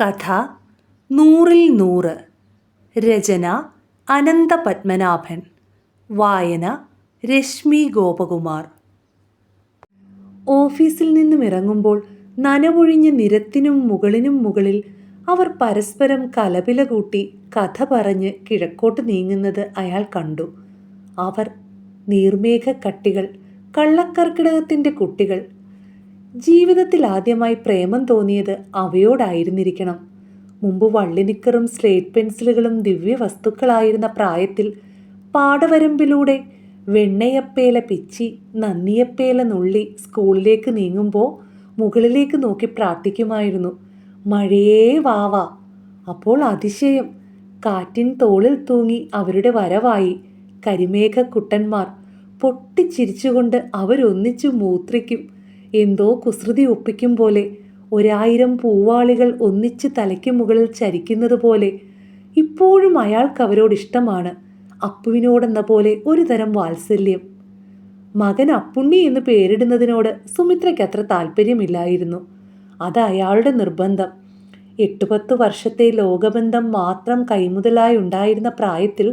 കഥ നൂറിൽ നൂറ്. രചന അനന്തപത്മനാഭൻ. വായന രശ്മി ഗോപകുമാർ. ഓഫീസിൽ നിന്നും ഇറങ്ങുമ്പോൾ നനവൊഴിഞ്ഞ നിരത്തിനും മുകളിനും മുകളിൽ അവർ പരസ്പരം കലപില കൂട്ടി കഥ പറഞ്ഞ് കിഴക്കോട്ട് നീങ്ങുന്നത് അയാൾ കണ്ടു. അവർ നീർമേഘക്കട്ടികൾ, കള്ളക്കർക്കിടകത്തിൻ്റെ കുട്ടികൾ. ജീവിതത്തിൽ ആദ്യമായി പ്രേമം തോന്നിയത് അവയോടായിരുന്നിരിക്കണം. മുമ്പ് വള്ളിനിക്കറും സ്ലേറ്റ് പെൻസിലുകളും ദിവ്യവസ്തുക്കളായിരുന്ന പ്രായത്തിൽ പാടവരമ്പിലൂടെ വെണ്ണയപ്പേല പിച്ചി നന്ദിയപ്പേല നുള്ളി സ്കൂളിലേക്ക് നീങ്ങുമ്പോൾ മുകളിലേക്ക് നോക്കി പ്രാർത്ഥിക്കുമായിരുന്നു, മഴയേ വാവാ. അപ്പോൾ അതിശയം, കാറ്റിൻ തോളിൽ തൂങ്ങി അവരുടെ വരവായി. കരിമേഘക്കുട്ടന്മാർ പൊട്ടിച്ചിരിച്ചുകൊണ്ട് അവരൊന്നിച്ചു മൂത്രിക്കും. എന്തോ കുസൃതി ഒപ്പിക്കും പോലെ, 1000 പൂവാളികൾ ഒന്നിച്ച് തലയ്ക്ക് മുകളിൽ ചരിക്കുന്നത് പോലെ. ഇപ്പോഴും അയാൾക്ക് അവരോടിഷ്ടമാണ്. അപ്പുവിനോടെന്ന പോലെ ഒരു തരം വാത്സല്യം. മകൻ അപ്പുണ്ണി എന്ന് പേരിടുന്നതിനോട് സുമിത്രയ്ക്ക് അത്ര താല്പര്യമില്ലായിരുന്നു. അത് അയാളുടെ നിർബന്ധം. 8-10 വർഷത്തെ ലോകബന്ധം മാത്രം കൈമുതലായി ഉണ്ടായിരുന്ന പ്രായത്തിൽ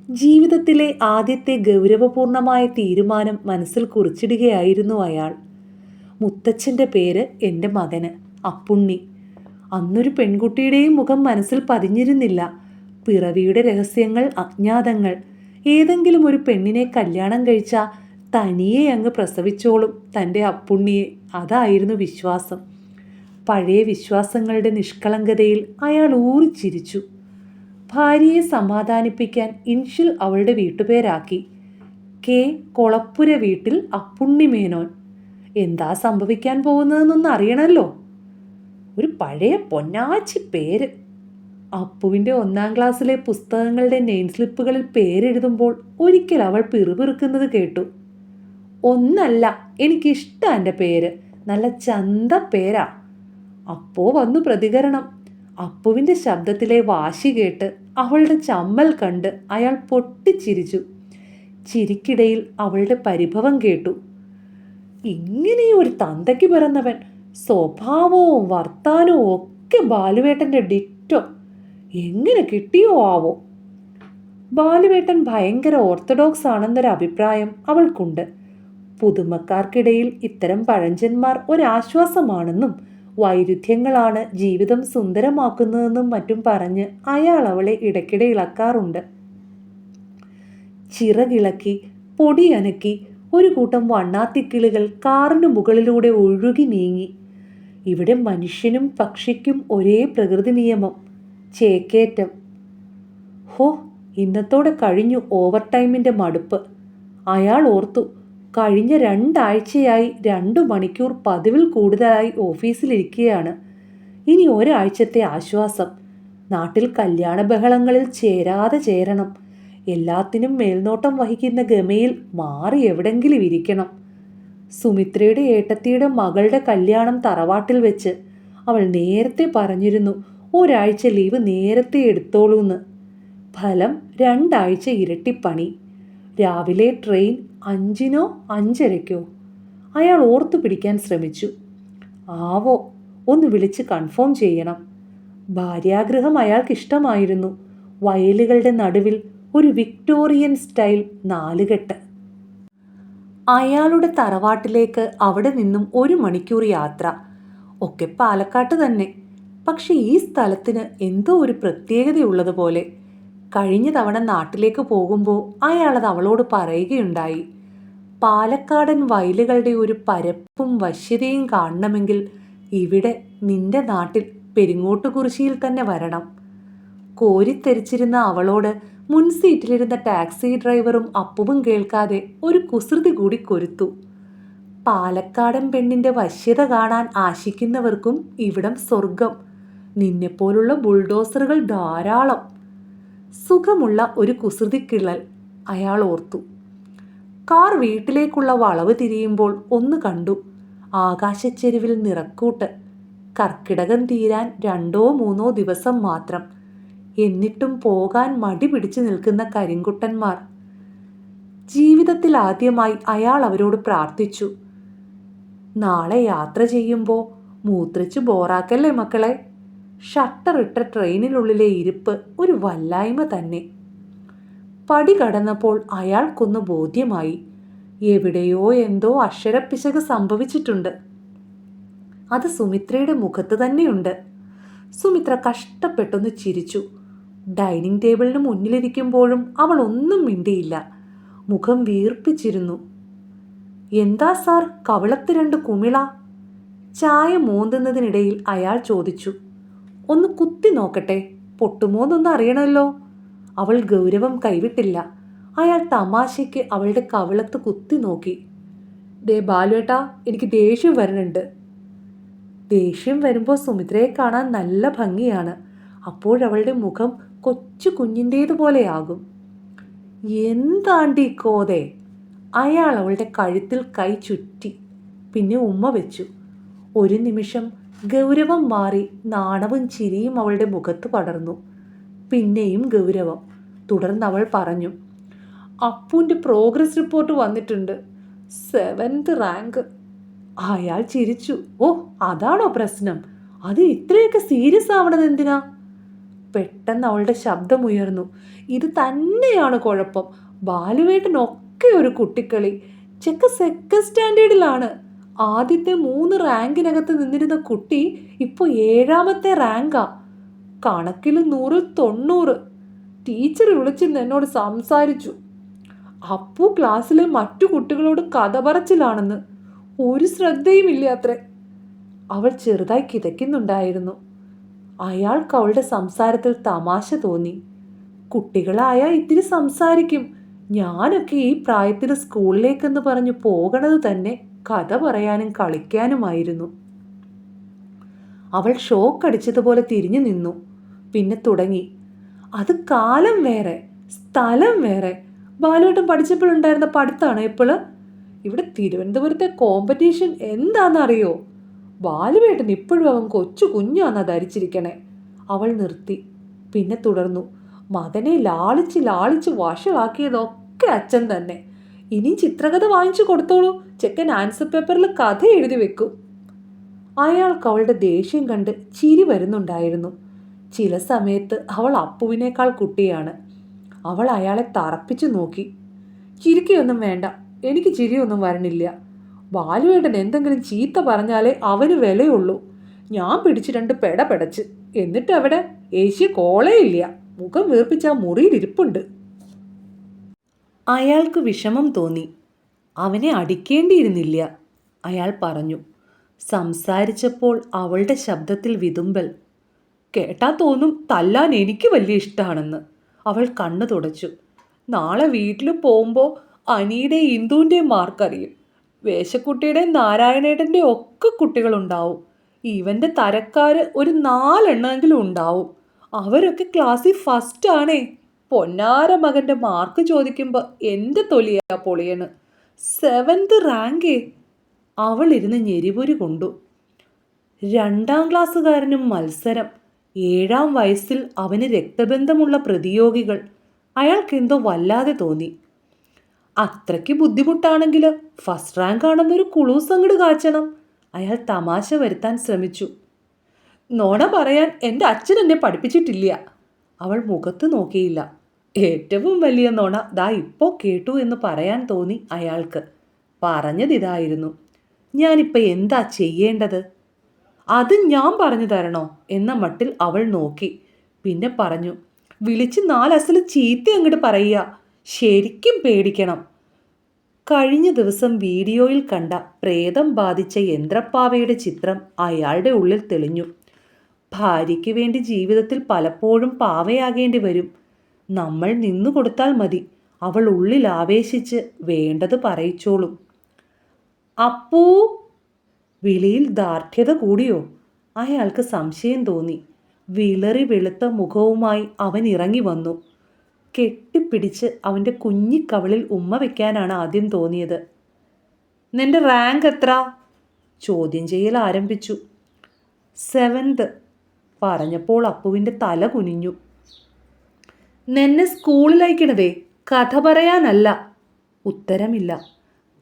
ജീവിതത്തിലെ ആദ്യത്തെ ഗൗരവപൂർണമായ തീരുമാനം മനസ്സിൽ കുറിച്ചിടുകയായിരുന്നു അയാൾ. മുത്തച്ഛൻ്റെ പേര് എൻ്റെ മകന് അപ്പുണ്ണി. അന്നൊരു പെൺകുട്ടിയുടെയും മുഖം മനസ്സിൽ പതിഞ്ഞിരുന്നില്ല. പിറവിയുടെ രഹസ്യങ്ങൾ അജ്ഞാതങ്ങൾ. ഏതെങ്കിലും ഒരു പെണ്ണിനെ കല്യാണം കഴിച്ചാൽ തനിയെ അങ്ങ് പ്രസവിച്ചോളും തൻ്റെ അപ്പുണ്ണിയെ. അതായിരുന്നു വിശ്വാസം. പഴയ വിശ്വാസങ്ങളുടെ നിഷ്കളങ്കതയിൽ അയാൾ ഊറിച്ചിരിച്ചു. ഭാര്യയെ സമാധാനിപ്പിക്കാൻ ഇൻഷിൽ അവളുടെ വീട്ടുപേരാക്കി. കെ കൊളപ്പുര വീട്ടിൽ അപ്പുണ്ണി മേനോൻ. എന്താ സംഭവിക്കാൻ പോകുന്നതെന്നൊന്ന് അറിയണമല്ലോ. ഒരു പഴയ പൊന്നാച്ചി പേര്. അപ്പുവിൻ്റെ 1-ാം ക്ലാസ്സിലെ പുസ്തകങ്ങളുടെ നെയിം സ്ലിപ്പുകളിൽ പേരെഴുതുമ്പോൾ ഒരിക്കൽ അവൾ പിറുപിറുക്കുന്നത് കേട്ടു. ഒന്നല്ല, എനിക്കിഷ്ടം എൻ്റെ പേര്, നല്ല ചന്ത പേരാ. അപ്പോ വന്നു പ്രതികരണം. അപ്പുവിൻ്റെ ശബ്ദത്തിലെ വാശി കേട്ട് അവളുടെ ചമ്മൽ കണ്ട് അയാൾ പൊട്ടിച്ചിരിച്ചു. ചിരിക്കിടയിൽ അവളുടെ പരിഭവം കേട്ടു. ഇങ്ങനെയൊരു തന്തയ്ക്ക് പിറന്നവൻ, സ്വഭാവവും വർത്താനവും ഒക്കെ ബാലുവേട്ടൻ്റെ ഡിറ്റോ. എങ്ങനെ കിട്ടിയോ ആവോ. ബാലുവേട്ടൻ ഭയങ്കര ഓർത്തഡോക്സ് ആണെന്നൊരു അഭിപ്രായം അവൾക്കുണ്ട്. പുതുമക്കാർക്കിടയിൽ ഇത്തരം പഴഞ്ചന്മാർ ഒരാശ്വാസമാണെന്നും വൈരുദ്ധ്യങ്ങളാണ് ജീവിതം സുന്ദരമാക്കുന്നതെന്നും മറ്റും പറഞ്ഞ് അയാൾ അവളെ ഇടയ്ക്കിടെ ഇളക്കാറുണ്ട്. ചിറകിളക്കി പൊടിയനക്കി ഒരു കൂട്ടം വണ്ണാത്തിക്കിളികൾ കാറിന് മുകളിലൂടെ ഒഴുകി നീങ്ങി. ഇവിടെ മനുഷ്യനും പക്ഷിക്കും ഒരേ പ്രകൃതി നിയമം, ചേക്കേറ്റം. ഹോ, ഇന്നത്തോടെ കഴിഞ്ഞു ഓവർ ടൈമിൻ്റെ മടുപ്പ്. അയാൾ ഓർത്തു. കഴിഞ്ഞ 2 ആഴ്ചയായി 2 മണിക്കൂർ പതിവിൽ കൂടുതലായി ഓഫീസിലിരിക്കുകയാണ്. ഇനി ഒരാഴ്ചത്തെ ആശ്വാസം. നാട്ടിൽ കല്യാണ ബഹളങ്ങളിൽ ചേരാതെ ചേരണം. എല്ലാത്തിനും മേൽനോട്ടം വഹിക്കുന്ന ഗമയിൽ മാറി എവിടെങ്കിലും ഇരിക്കണം. സുമിത്രയുടെ ഏട്ടത്തിയുടെ മകളുടെ കല്യാണം തറവാട്ടിൽ വെച്ച്. അവൾ നേരത്തെ പറഞ്ഞിരുന്നു ഒരാഴ്ച ലീവ് നേരത്തെ എടുത്തോളൂന്ന്. ഫലം 2 ആഴ്ച ഇരട്ടിപ്പണി. രാവിലെ ട്രെയിൻ 5-നോ 5:30-കോ? അയാൾ ഓർത്തു പിടിക്കാൻ ശ്രമിച്ചു. ആവോ, ഒന്ന് വിളിച്ച് കൺഫേം ചെയ്യണം. ഭാര്യാഗൃഹം അയാൾക്കിഷ്ടമായിരുന്നു. വയലുകളുടെ നടുവിൽ ഒരു വിക്ടോറിയൻ സ്റ്റൈൽ 4 കെട്ട്. അയാളുടെ തറവാട്ടിലേക്ക് അവിടെ നിന്നും 1 മണിക്കൂർ യാത്ര. ഒക്കെ പാലക്കാട്ട് തന്നെ. പക്ഷെ ഈ സ്ഥലത്തിന് എന്തോ ഒരു പ്രത്യേകതയുള്ളതുപോലെ. കഴിഞ്ഞ തവണ നാട്ടിലേക്ക് പോകുമ്പോൾ അയാളത് അവളോട് പറയുകയുണ്ടായി. പാലക്കാടൻ വയലുകളുടെ ഒരു പരപ്പും വശ്യതയും കാണണമെങ്കിൽ ഇവിടെ നിന്റെ നാട്ടിൽ പെരിങ്ങോട്ടുകുറിശ്ശിയിൽ തന്നെ വരണം. കോരിത്തെരിച്ചിരുന്ന അവളോട് മുൻസീറ്റിലിരുന്ന ടാക്സി ഡ്രൈവറും അപ്പുവും കേൾക്കാതെ ഒരു കുസൃതി കൂടി കൊരുത്തു. പാലക്കാടൻ പെണ്ണിൻ്റെ വശ്യത കാണാൻ ആശിക്കുന്നവർക്കും ഇവിടം സ്വർഗം. നിന്നെപ്പോലുള്ള ബുൾഡോസറുകൾ ധാരാളം. സുഖമുള്ള ഒരു കുസൃതിക്കിള്ളൽ, അയാൾ ഓർത്തു. കാർ വീട്ടിലേക്കുള്ള വളവ് തിരിയുമ്പോൾ ഒന്ന് കണ്ടു. ആകാശച്ചെരുവിൽ നിറക്കൂട്ട്. കർക്കിടകം തീരാൻ 2-3 ദിവസം മാത്രം. എന്നിട്ടും പോകാൻ മടി പിടിച്ചു നിൽക്കുന്ന കരിങ്കുട്ടന്മാർ. ജീവിതത്തിൽ ആദ്യമായി അയാൾ അവരോട് പ്രാർത്ഥിച്ചു. നാളെ യാത്ര ചെയ്യുമ്പോൾ മൂത്രിച്ച് ബോറാക്കല്ലേ മക്കളെ. ഷട്ടറിട്ട ട്രെയിനിനുള്ളിലെ ഇരിപ്പ് ഒരു വല്ലായ്മ തന്നെ. പടി കടന്നപ്പോൾ അയാൾക്കൊന്ന് ബോധ്യമായി. എവിടെയോ എന്തോ അക്ഷരപ്പിശക് സംഭവിച്ചിട്ടുണ്ട്. അത് സുമിത്രയുടെ മുഖത്ത് തന്നെയുണ്ട്. സുമിത്ര കഷ്ടപ്പെട്ടൊന്ന് ചിരിച്ചു. ഡൈനിങ് ടേബിളിന് മുന്നിലിരിക്കുമ്പോഴും അവൾ ഒന്നും മിണ്ടിയില്ല. മുഖം വീർപ്പിച്ചിരുന്നു. എന്താ സാർ, കവിളത്ത് 2 കുമിള? ചായ മോന്തുന്നതിനിടയിൽ അയാൾ ചോദിച്ചു. ഒന്ന് കുത്തി നോക്കട്ടെ, പൊട്ടുമോന്നൊന്ന് അറിയണമല്ലോ. അവൾ ഗൗരവം കൈവിട്ടില്ല. അയാൾ തമാശയ്ക്ക് അവളുടെ കവിളത്ത് കുത്തി നോക്കി. ദേ ബാലുവേട്ടാ, എനിക്ക് ദേഷ്യം വരുന്നുണ്ട്. ദേഷ്യം വരുമ്പോൾ സുമിത്രയെ കാണാൻ നല്ല ഭംഗിയാണ്. അപ്പോഴവളുടെ മുഖം കൊച്ചു കുഞ്ഞിൻ്റേതുപോലെയാകും. എന്താണ്ടി കോതെ? അയാൾ അവളുടെ കഴുത്തിൽ കൈ ചുറ്റി, പിന്നെ ഉമ്മ വെച്ചു. ഒരു നിമിഷം ഗൗരവം മാറി നാണവും ചിരിയും അവളുടെ മുഖത്ത് പടർന്നു. പിന്നെയും ഗൗരവം. തുടർന്ന് അവൾ പറഞ്ഞു, അപ്പുവിൻ്റെ പ്രോഗ്രസ് റിപ്പോർട്ട് വന്നിട്ടുണ്ട്, 7th റാങ്ക്. അയാൾ ചിരിച്ചു. ഓ, അതാണോ പ്രശ്നം? അത് ഇത്രയൊക്കെ സീരിയസ് ആവണത് എന്തിനാ? പെട്ടെന്ന് അവളുടെ ശബ്ദമുയർന്നു. ഇത് തന്നെയാണ് കുഴപ്പം. ബാലുവേട്ടനൊക്കെ ഒരു കുട്ടിക്കളി. Check 2nd സ്റ്റാൻഡേർഡിലാണ്. ആദ്യത്തെ 3 റാങ്കിനകത്ത് നിന്നിരുന്ന കുട്ടി ഇപ്പോൾ 7ാമത്തെ റാങ്കാ. കണക്കിൽ 100ൽ 90. ടീച്ചർ വിളിച്ചിരുന്ന് എന്നോട് സംസാരിച്ചു. അപ്പു ക്ലാസ്സിലെ മറ്റു കുട്ടികളോട് കഥ പറച്ചിലാണെന്ന്. ഒരു ശ്രദ്ധയുമില്ല അത്രേ. അവൾ ചെറുതായി കിതയ്ക്കുന്നുണ്ടായിരുന്നു. അയാൾക്ക് അവളുടെ സംസാരത്തിൽ തമാശ തോന്നി. കുട്ടികളായ ഇത്തിരി സംസാരിക്കും. ഞാനൊക്കെ ഈ പ്രായത്തിൽ സ്കൂളിലേക്കെന്ന് പറഞ്ഞു പോകണത് തന്നെ കഥ പറയാനും കളിക്കാനുമായിരുന്നു. അവൾ ഷോക്കടിച്ചതുപോലെ തിരിഞ്ഞു നിന്നു. പിന്നെ തുടങ്ങി. അത് കാലം വേറെ, സ്ഥലം വേറെ. ബാലുവേട്ടൻ പഠിച്ചപ്പോഴുണ്ടായിരുന്ന പഠിത്തമാണ് ഇപ്പോൾ. ഇവിടെ തിരുവനന്തപുരത്തെ കോമ്പറ്റീഷൻ എന്താണെന്നറിയോ? ബാലുവേട്ടൻ ഇപ്പോഴും അവൻ കൊച്ചു കുഞ്ഞാന്നാ ധരിച്ചിരിക്കണേ. അവൾ നിർത്തി. പിന്നെ തുടർന്നു. മകനെ ലാളിച്ച് ലാളിച്ച് വഷളാക്കിയതൊക്കെ അച്ഛൻ തന്നെ. ഇനി ചിത്രകഥ വാങ്ങിച്ചു കൊടുത്തോളൂ. ചെക്കൻ ആൻസർ പേപ്പറിൽ കഥ എഴുതി വെക്കും. അയാൾക്ക് അവളുടെ ദേഷ്യം കണ്ട് ചിരി വരുന്നുണ്ടായിരുന്നു. ചില സമയത്ത് അവൾ അപ്പുവിനേക്കാൾ കുട്ടിയാണ്. അവൾ അയാളെ തറപ്പിച്ചു നോക്കി. ചിരിക്കൊന്നും വേണ്ട, എനിക്ക് ചിരിയൊന്നും വരണില്ല. ബാലുവേട്ടൻ എന്തെങ്കിലും ചീത്ത പറഞ്ഞാലേ അവന് വിലയുള്ളൂ. ഞാൻ പിടിച്ച് 2 പെട പെടച്ച്. എന്നിട്ട് അവിടെ ഏഷ്യ കോളേ ഇല്ല. മുഖം വീർപ്പിച്ച ആ മുറിയിലിരിപ്പുണ്ട്. അയാൾക്ക് വിഷമം തോന്നി. അവനെ അടിക്കേണ്ടിയിരുന്നില്ല, അയാൾ പറഞ്ഞു. സംസാരിച്ചപ്പോൾ അവളുടെ ശബ്ദത്തിൽ വിതുമ്പൽ. കേട്ടാ തോന്നും തല്ലാൻ എനിക്ക് വലിയ ഇഷ്ടമാണെന്ന്. അവൾ കണ്ണു തുടച്ചു. നാളെ വീട്ടിൽ പോകുമ്പോൾ അനിയുടെ ഇന്ദുവിൻ്റെ മാർക്കറിയും. വേശക്കുട്ടിയുടെയും നാരായണേട്ടൻ്റെ ഒക്കെ കുട്ടികളുണ്ടാവും. ഇവൻ്റെ തരക്കാർ ഒരു 4 എണ്ണമെങ്കിലും ഉണ്ടാവും. അവരൊക്കെ ക്ലാസ്സിൽ ഫസ്റ്റാണേ. പൊന്നാര മകൻ്റെ മാർക്ക് ചോദിക്കുമ്പോൾ എൻ്റെ തൊലിയാ പൊളിയണ്. 7th റാങ്കേ. അവൾ ഇരുന്ന് ഞെരിപൊരി കൊണ്ടു. 2ാം ക്ലാസ്സുകാരനും മത്സരം. 7ാം വയസ്സിൽ അവന് രക്തബന്ധമുള്ള പ്രതിയോഗികൾ. അയാൾക്കെന്തോ വല്ലാതെ തോന്നി. അത്രയ്ക്ക് ബുദ്ധിമുട്ടാണെങ്കിൽ ഫസ്റ്റ് റാങ്ക് ആണെന്നൊരു കുളൂസ് അങ്ങോട്ട് കാച്ചണം. അയാൾ തമാശ വരുത്താൻ ശ്രമിച്ചു. നോണ പറയാൻ എൻ്റെ അച്ഛൻ എന്നെ പഠിപ്പിച്ചിട്ടില്ല. അവൾ മുഖത്ത് നോക്കിയില്ല. ഏറ്റവും വലിയ നോണ ദാ ഇപ്പോൾ കേട്ടു എന്ന് പറയാൻ തോന്നി അയാൾക്ക്. പറഞ്ഞതിതായിരുന്നു. ഞാനിപ്പോൾ എന്താ ചെയ്യേണ്ടത്? അത് ഞാൻ പറഞ്ഞു തരണോ എന്ന മട്ടിൽ അവൾ നോക്കി. പിന്നെ പറഞ്ഞു. വിളിച്ച് 4 അസല് ചീത്ത അങ്ങോട്ട് പറയുക. ശരിക്കും പേടിക്കണം. കഴിഞ്ഞ ദിവസം വീഡിയോയിൽ കണ്ട പ്രേതം ബാധിച്ച യന്ത്രപ്പാവയുടെ ചിത്രം അയാളുടെ ഉള്ളിൽ തെളിഞ്ഞു. ഭാര്യയ്ക്ക് വേണ്ടി ജീവിതത്തിൽ പലപ്പോഴും പാവയാകേണ്ടി വരും. നമ്മൾ നിന്നു കൊടുത്താൽ മതി. അവൾ ഉള്ളിൽ ആവേശിച്ച് വേണ്ടത് പറയിച്ചോളും. അപ്പൂ! വിളിയിൽ ദാർഢ്യത കൂടിയോ? അയാൾക്ക് സംശയം തോന്നി. വിളറി വെളുത്ത മുഖവുമായി അവൻ ഇറങ്ങി വന്നു. കെട്ടിപ്പിടിച്ച് അവൻ്റെ കുഞ്ഞിക്കവളിൽ ഉമ്മ വയ്ക്കാനാണ് ആദ്യം തോന്നിയത്. നിന്റെ റാങ്ക് എത്ര? ചോദ്യം ചെയ്യൽ ആരംഭിച്ചു. 7th പറഞ്ഞപ്പോൾ അപ്പുവിൻ്റെ തല കുനിഞ്ഞു. നിന്നെ സ്കൂളിൽ അയക്കണതേ കഥ പറയാനല്ല. ഉത്തരമില്ല.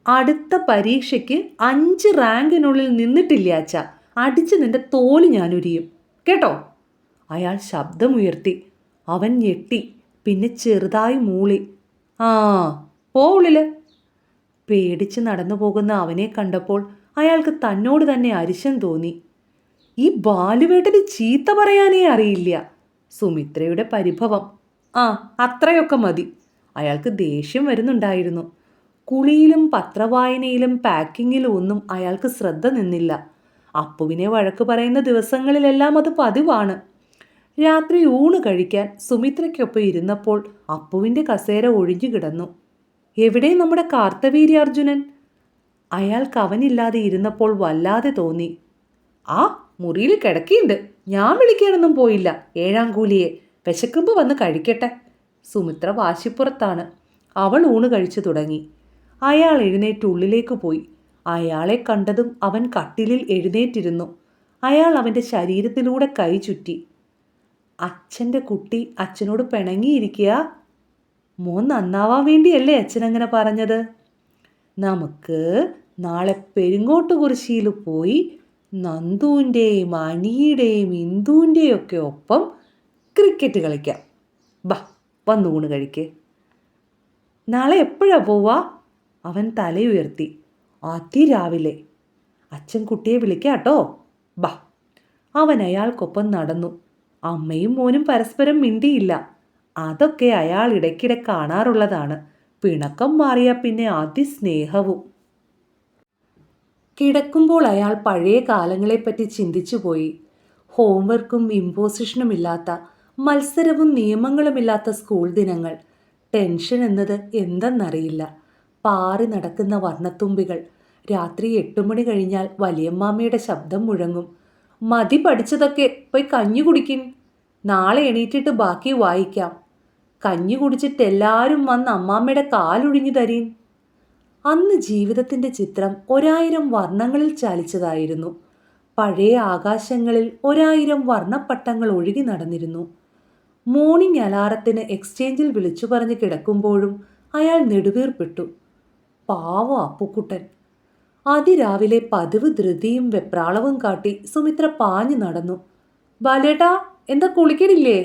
അടുത്ത പരീക്ഷയ്ക്ക് 5 റാങ്കിനുള്ളിൽ നിന്നിട്ടില്ല അച്ഛാ, അടിച്ച് നിന്റെ തോല് ഞാൻ ഉരിയും കേട്ടോ. അയാൾ ശബ്ദമുയർത്തി. അവൻ ഞെട്ടി. പിന്നെ ചെറുതായി മൂളി. ആ, പോ ഉള്ളില്. പേടിച്ച് നടന്നു പോകുന്ന അവനെ കണ്ടപ്പോൾ അയാൾക്ക് തന്നോട് തന്നെ അരിശം തോന്നി. ഈ ബാലുവേട്ടന് ചീത്ത പറയാനേ അറിയില്ല. സുമിത്രയുടെ പരിഭവം. ആ, അത്രയൊക്കെ മതി. അയാൾക്ക് ദേഷ്യം വരുന്നുണ്ടായിരുന്നു. കുളിയിലും പത്രവായനയിലും പാക്കിങ്ങിലും ഒന്നും അയാൾക്ക് ശ്രദ്ധ നിന്നില്ല. അപ്പുവിനെ വഴക്ക് പറയുന്ന ദിവസങ്ങളിലെല്ലാം അത് പതിവാണ്. രാത്രി ഊണ് കഴിക്കാൻ സുമിത്രയ്ക്കൊപ്പം ഇരുന്നപ്പോൾ അപ്പുവിൻ്റെ കസേര ഒഴിഞ്ഞു കിടന്നു. എവിടെ നമ്മുടെ കാർത്തവീര്യാർജുനൻ? അയാൾക്ക് അവനില്ലാതെ ഇരുന്നപ്പോൾ വല്ലാതെ തോന്നി. ആ, മുറിയിൽ കിടക്കിയുണ്ട്. ഞാൻ വിളിക്കാനൊന്നും പോയില്ല. ഏഴാം കൂലിയെ വിശക്കുമ്പോൾ വന്ന് കഴിക്കട്ടെ. സുമിത്ര വാശിപ്പുറത്താണ്. അവൾ ഊണ് കഴിച്ചു തുടങ്ങി. അയാൾ എഴുന്നേറ്റ് ഉള്ളിലേക്ക് പോയി. അയാളെ കണ്ടതും അവൻ കട്ടിലിൽ എഴുന്നേറ്റിരുന്നു. അയാൾ അവൻ്റെ ശരീരത്തിലൂടെ കൈ ചുറ്റി. അച്ഛൻ്റെ കുട്ടി അച്ഛനോട് പിണങ്ങിയിരിക്കുക. മോൻ നന്നാവാൻ വേണ്ടിയല്ലേ അച്ഛനങ്ങനെ പറഞ്ഞത്? നമുക്ക് നാളെ പെരിങ്ങോട്ടുകുറിശ്ശിയിൽ പോയി നന്ദുവിൻ്റെയും അനിയുടെയും ഇന്ദുവിൻ്റെയും ഒക്കെ ഒപ്പം ക്രിക്കറ്റ് കളിക്കാം. ബാ, വന്ന് ഊണ് കഴിക്കേ. നാളെ എപ്പോഴാ പോവാ? അവൻ തലയുയർത്തി. അതിരാവിലെ. അച്ഛൻ കുട്ടിയെ വിളിക്കാട്ടോ. ബാ. അവൻ അയാൾക്കൊപ്പം നടന്നു. അമ്മയും മോനും പരസ്പരം മിണ്ടിയില്ല. അതൊക്കെ അയാൾ ഇടയ്ക്കിടെ കാണാറുള്ളതാണ്. പിണക്കം മാറിയ പിന്നെ അതിസ്നേഹവും. കിടക്കുമ്പോൾ അയാൾ പഴയ കാലങ്ങളെപ്പറ്റി ചിന്തിച്ചുപോയി. ഹോംവർക്കും ഇമ്പോസിഷനുമില്ലാത്ത, മത്സരവും നിയമങ്ങളുമില്ലാത്ത സ്കൂൾ ദിനങ്ങൾ. ടെൻഷൻ എന്നത് എന്തെന്നറിയില്ല. പാറി നടക്കുന്ന വർണ്ണത്തുമ്പികൾ. രാത്രി 8 മണി കഴിഞ്ഞാൽ വലിയമ്മാമ്മയുടെ ശബ്ദം മുഴങ്ങും. മതി പഠിച്ചതൊക്കെ, പോയി കഞ്ഞി കുടിക്കിൻ. നാളെ എണീറ്റിട്ട് ബാക്കി വായിക്കാം. കഞ്ഞി കുടിച്ചിട്ട് എല്ലാവരും വന്ന് അമ്മാമ്മയുടെ കാലൊഴിഞ്ഞു തരീൻ. അന്ന് ജീവിതത്തിൻ്റെ ചിത്രം 1000 വർണ്ണങ്ങളിൽ ചാലിച്ചതായിരുന്നു. പഴയ ആകാശങ്ങളിൽ 1000 വർണ്ണപ്പട്ടങ്ങൾ ഒഴുകി നടന്നിരുന്നു. മോർണിംഗ് അലാറത്തിന് എക്സ്ചേഞ്ചിൽ വിളിച്ചു പറഞ്ഞ് കിടക്കുമ്പോഴും അയാൾ നെടുവീർപ്പെട്ടു. പാവം അപ്പുക്കുട്ടൻ. അതിരാവിലെ പതിവ് ധൃതിയും വെപ്രാളവും കാട്ടി സുമിത്ര പാഞ്ഞു നടന്നു. ബാലേട്ടാ, എന്താ കുളിക്കണില്ലേ?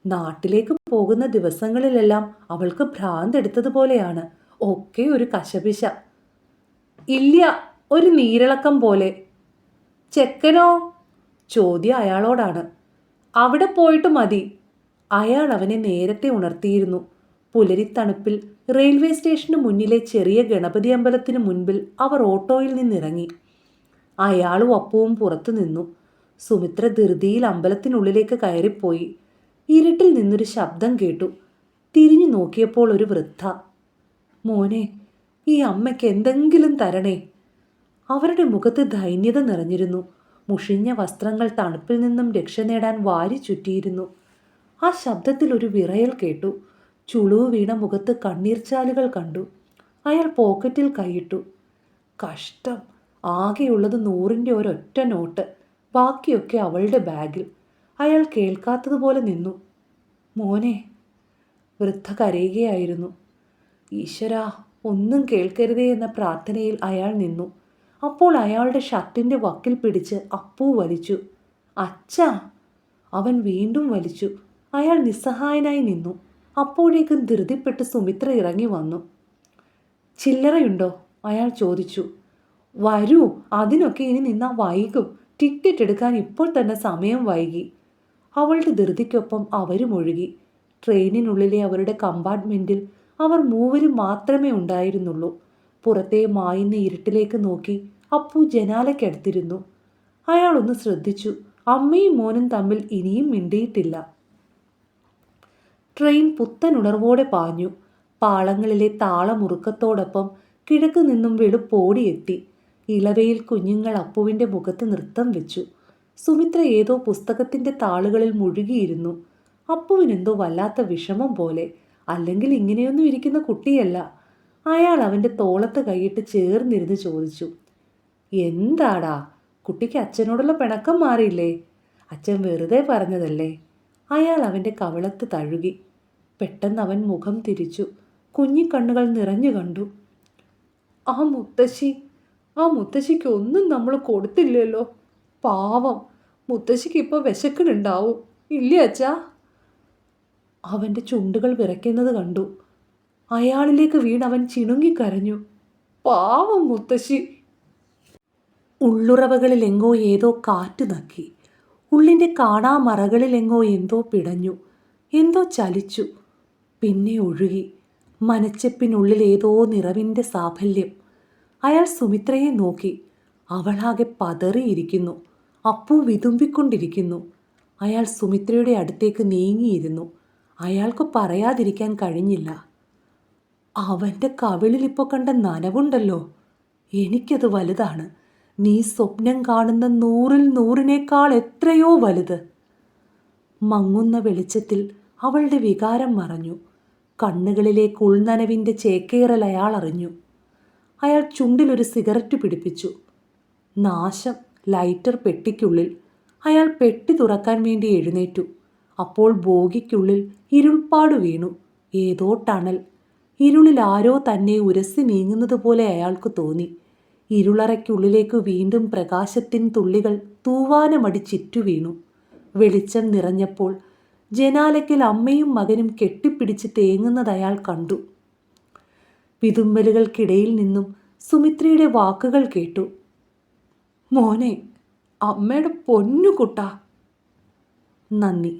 നാട്ടിലേക്ക് പോകുന്ന ദിവസങ്ങളിലെല്ലാം അവൾക്ക് ഭ്രാന്തെടുത്തതുപോലെയാണ്. ഒക്കെ ഒരു കശപിശ. ഇല്ല, ഒരു നീരിളക്കം പോലെ. ചെക്കനോ? ചോദ്യം അയാളോടാണ്. അവിടെ പോയിട്ട് മതി. അയാൾ അവനെ നേരത്തെ ഉണർത്തിയിരുന്നു. പുലരിത്തണുപ്പിൽ റെയിൽവേ സ്റ്റേഷന് മുന്നിലെ ചെറിയ ഗണപതി അമ്പലത്തിന് മുൻപിൽ അവർ ഓട്ടോയിൽ നിന്നിറങ്ങി. അയാളും അപ്പവും പുറത്തു നിന്നു. സുമിത്ര ധൃതിയിൽ അമ്പലത്തിനുള്ളിലേക്ക് കയറിപ്പോയി. ഇരുട്ടിൽ നിന്നൊരു ശബ്ദം കേട്ടു. തിരിഞ്ഞു നോക്കിയപ്പോൾ ഒരു വൃദ്ധ. മോനെ, ഈ അമ്മയ്ക്ക് എന്തെങ്കിലും തരണേ. അവരുടെ മുഖത്ത് ദൈന്യത നിറഞ്ഞിരുന്നു. മുഷിഞ്ഞ വസ്ത്രങ്ങൾ തണുപ്പിൽ നിന്നും രക്ഷ നേടാൻ വാരി ചുറ്റിയിരുന്നു. ആ ശബ്ദത്തിൽ ഒരു വിറയൽ കേട്ടു. ചുളിവ് വീണ മുഖത്ത് കണ്ണീർച്ചാലുകൾ കണ്ടു. അയാൾ പോക്കറ്റിൽ കൈയിട്ടു. കഷ്ടം. ആകെയുള്ളത് 100ൻ്റെ ഒരൊറ്റ നോട്ട്. ബാക്കിയൊക്കെ അവളുടെ ബാഗിൽ. അയാൾ കേൾക്കാത്തതുപോലെ നിന്നു. മോനെ. വൃദ്ധ കരയുകയായിരുന്നു. ഈശ്വരാ, ഒന്നും കേൾക്കരുതേ എന്ന പ്രാർത്ഥനയിൽ അയാൾ നിന്നു. അപ്പോൾ അയാളുടെ ഷർട്ടിൻ്റെ വക്കിൽ പിടിച്ച് അപ്പു വലിച്ചു. അച്ഛാ. അവൻ വീണ്ടും വലിച്ചു. അയാൾ നിസ്സഹായനായി നിന്നു. അപ്പോഴേക്കും ധൃതിപ്പെട്ട് സുമിത്ര ഇറങ്ങി വന്നു. ചില്ലറയുണ്ടോ? അയാൾ ചോദിച്ചു. വരൂ, അതിനൊക്കെ ഇനി നിന്നാ വൈകും. ടിക്കറ്റ് എടുക്കാൻ ഇപ്പോൾ തന്നെ സമയം വൈകി. അവളുടെ ധൃതിക്കൊപ്പം അവരും ഒഴുകി. ട്രെയിനിനുള്ളിലെ അവരുടെ കമ്പാർട്ട്മെൻറ്റിൽ അവർ മൂവരും മാത്രമേ ഉണ്ടായിരുന്നുള്ളൂ. പുറത്തെ മായുന്ന ഇരുട്ടിലേക്ക് നോക്കി അപ്പു ജനാലയ്ക്കടുത്തിരുന്നു. അയാളൊന്ന് ശ്രദ്ധിച്ചു. അമ്മയും മോനും തമ്മിൽ ഇനിയും മിണ്ടിയിട്ടില്ല. ട്രെയിൻ പുത്തനുണർവോടെ പാഞ്ഞു. പാളങ്ങളിലെ താളമുറുക്കത്തോടൊപ്പം കിഴക്ക് നിന്നും വെളുപ്പോടിയെത്തി. ഇളവയിൽ കുഞ്ഞുങ്ങൾ അപ്പുവിൻ്റെ മുഖത്ത് നൃത്തം വെച്ചു. സുമിത്ര ഏതോ പുസ്തകത്തിൻ്റെ താളുകളിൽ മുഴുകിയിരുന്നു. അപ്പുവിനെന്തോ വല്ലാത്ത വിഷമം പോലെ. അല്ലെങ്കിൽ ഇങ്ങനെയൊന്നും ഇരിക്കുന്ന കുട്ടിയല്ല. അയാൾ അവൻ്റെ തോളത്ത് കൈയിട്ട് ചേർന്നിരുന്ന് ചോദിച്ചു. എന്താടാ, കുട്ടിക്ക് അച്ഛനോടുള്ള പിണക്കം മാറിയില്ലേ? അച്ഛൻ വെറുതെ പറഞ്ഞതല്ലേ. അയാൾ അവൻ്റെ കവിളത്ത് തഴുകി. പെട്ടെന്ന് അവൻ മുഖം തിരിച്ചു. കുഞ്ഞിക്കണ്ണുകൾ നിറഞ്ഞു കണ്ടു. ആ മുത്തശ്ശിക്ക് ഒന്നും നമ്മൾ കൊടുത്തില്ലല്ലോ. പാവം, മുത്തശ്ശിക്ക് ഇപ്പോൾ വിശക്കണുണ്ടാവും. ഇല്ലേ അച്ഛാ. അവൻ്റെ ചുണ്ടുകൾ വിറയ്ക്കുന്നത് കണ്ടു. അയാളിലേക്ക് വീണവൻ ചിണുങ്ങിക്കരഞ്ഞു. പാവം മുത്തശ്ശി. ഉള്ളുറവകളിലെങ്ങോ ഏതോ കാറ്റ് നക്കി. ഉള്ളിൻ്റെ കാണാമറകളിലെങ്ങോ എന്തോ പിടഞ്ഞു, എന്തോ ചലിച്ചു, പിന്നെ ഒഴുകി. മനച്ചെപ്പിനുള്ളിൽ ഏതോ നിറവിൻ്റെ സാഫല്യം. അയാൾ സുമിത്രയെ നോക്കി. അവളാകെ പതറിയിരിക്കുന്നു. അപ്പു വിതുമ്പിക്കൊണ്ടിരിക്കുന്നു. അയാൾ സുമിത്രയുടെ അടുത്തേക്ക് നീങ്ങിയിരുന്നു. അയാൾക്ക് പറയാതിരിക്കാൻ കഴിഞ്ഞില്ല. അവൻ്റെ കവിളിൽ ഇപ്പോൾ കണ്ട നനവുണ്ടല്ലോ, എനിക്കത് വലുതാണ്. നീ സ്വപ്നം കാണുന്ന 100-ൽ 100-നേക്കാൾ എത്രയോ വലുത്. മങ്ങുന്ന വെളിച്ചത്തിൽ അവളുടെ വികാരം മറഞ്ഞു. കണ്ണുകളിലേക്ക് ഉൾനനവിൻ്റെ ചേക്കേറൽ അയാൾ അറിഞ്ഞു. അയാൾ ചുണ്ടിലൊരു സിഗരറ്റ് പിടിപ്പിച്ചു. നാശം. ലൈറ്റർ പെട്ടിക്കുള്ളിൽ. അയാൾ പെട്ടി തുറക്കാൻ വേണ്ടി എഴുന്നേറ്റു. അപ്പോൾ ബോഗിക്കുള്ളിൽ ഇരുൾപ്പാട് വീണു. ഏതോ ടണൽ. ഇരുളിൽ ആരോ തന്നെ ഉരസി നീങ്ങുന്നത് പോലെ അയാൾക്ക് തോന്നി. ഇരുളറയ്ക്കുള്ളിലേക്ക് വീണ്ടും പ്രകാശത്തിൻ തുള്ളികൾ തൂവാനമടി ചിറ്റു വീണു. വെളിച്ചം നിറഞ്ഞപ്പോൾ ജനാലയ്ക്കൽ അമ്മയും മകനും കെട്ടിപ്പിടിച്ച് തേങ്ങുന്നത് അയാൾ കണ്ടു. വിതുമ്പലുകൾക്കിടയിൽ നിന്നും സുമിത്രയുടെ വാക്കുകൾ കേട്ടു. മോനെ, അമ്മയുടെ പൊന്നു കുട്ടാ. നന്ദി.